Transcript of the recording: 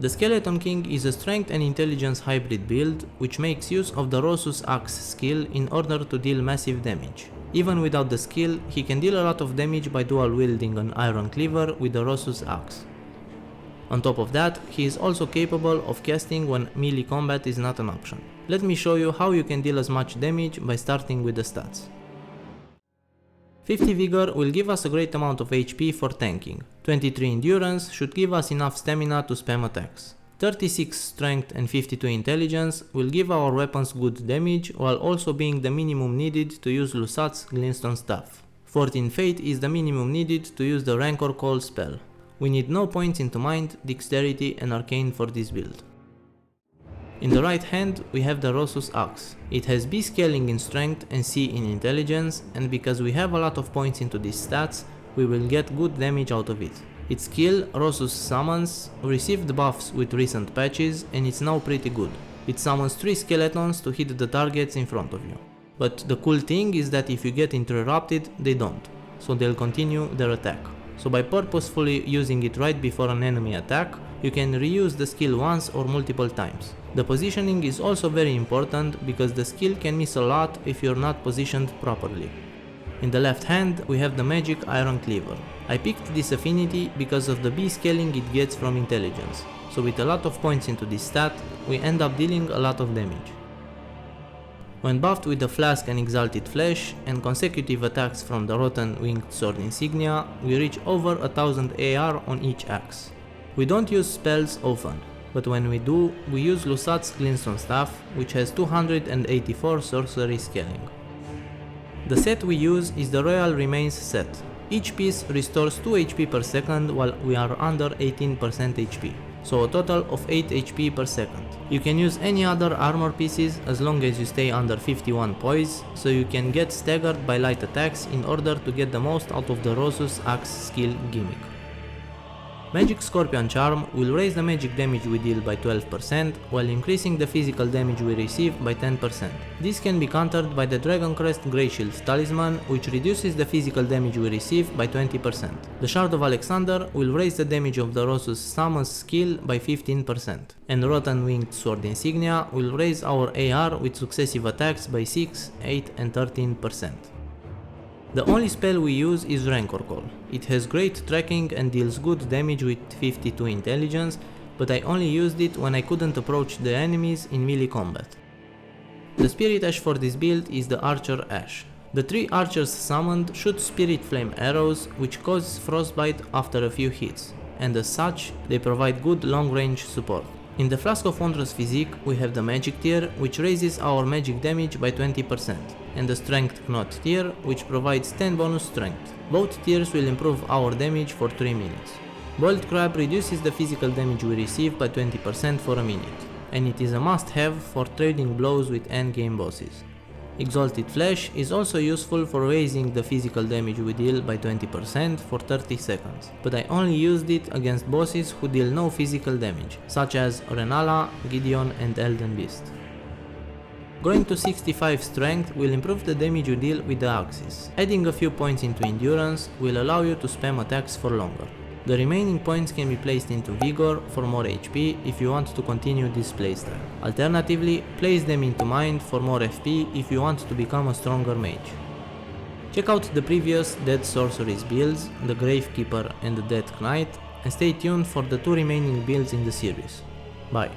The Skeleton King is a strength and intelligence hybrid build which makes use of the Rosus Axe skill in order to deal massive damage. Even without the skill, he can deal a lot of damage by dual wielding an iron cleaver with the Rosus Axe. On top of that, he is also capable of casting when melee combat is not an option. Let me show you how you can deal as much damage by starting with the stats. 50 Vigor will give us a great amount of HP for tanking. 23 Endurance should give us enough stamina to spam attacks. 36 Strength and 52 Intelligence will give our weapons good damage while also being the minimum needed to use Lusat's Glintstone Staff. 14 Fate is the minimum needed to use the Rancor Call spell. We need no points into Mind, Dexterity and Arcane for this build. In the right hand we have the Rosus Axe. It has B scaling in Strength and C in Intelligence, and because we have a lot of points into these stats, we will get good damage out of it. Its skill, Rosus Summons, received buffs with recent patches and it's now pretty good. It summons 3 skeletons to hit the targets in front of you. But the cool thing is that if you get interrupted, they don't, so they'll continue their attack. So by purposefully using it right before an enemy attack, you can reuse the skill once or multiple times. The positioning is also very important because the skill can miss a lot if you're not positioned properly. In the left hand we have the magic Iron Cleaver. I picked this affinity because of the B scaling it gets from Intelligence, so with a lot of points into this stat, we end up dealing a lot of damage. When buffed with the Flask and Exalted Flesh and consecutive attacks from the Rotten Winged Sword Insignia, we reach over 1000 AR on each axe. We don't use spells often, but when we do, we use Lusat's Glintstone Staff, which has 284 sorcery scaling. The set we use is the Royal Remains set. Each piece restores 2 HP per second while we are under 18% HP, so a total of 8 HP per second. You can use any other armor pieces as long as you stay under 51 poise, so you can get staggered by light attacks in order to get the most out of the Rosus Axe skill gimmick. Magic Scorpion Charm will raise the magic damage we deal by 12% while increasing the physical damage we receive by 10%. This can be countered by the Dragon Crest Grey Shield Talisman, which reduces the physical damage we receive by 20%. The Shard of Alexander will raise the damage of the Rosus Summons skill by 15%, and Rotten Winged Sword Insignia will raise our AR with successive attacks by 6, 8 and 13%. The only spell we use is Rancor Call. It has great tracking and deals good damage with 52 intelligence, but I only used it when I couldn't approach the enemies in melee combat. The Spirit Ash for this build is the Archer Ash. The 3 archers summoned shoot Spirit Flame arrows which cause frostbite after a few hits, and as such they provide good long range support. In the Flask of Wondrous Physique we have the Magic tier, which raises our magic damage by 20%, and the Strength Knot tier, which provides 10 bonus strength. Both tiers will improve our damage for 3 minutes. Boiled Crab reduces the physical damage we receive by 20% for a minute, and it is a must-have for trading blows with endgame bosses. Exalted Flesh is also useful for raising the physical damage we deal by 20% for 30 seconds, but I only used it against bosses who deal no physical damage, such as Renala, Gideon and Elden Beast. Going to 65 strength will improve the damage you deal with the axes. Adding a few points into endurance will allow you to spam attacks for longer. The remaining points can be placed into vigor for more HP if you want to continue this playstyle. Alternatively, place them into mind for more FP if you want to become a stronger mage. Check out the previous Dead Sorceries builds, the Gravekeeper and the Dead Knight, and stay tuned for the 2 remaining builds in the series. Bye.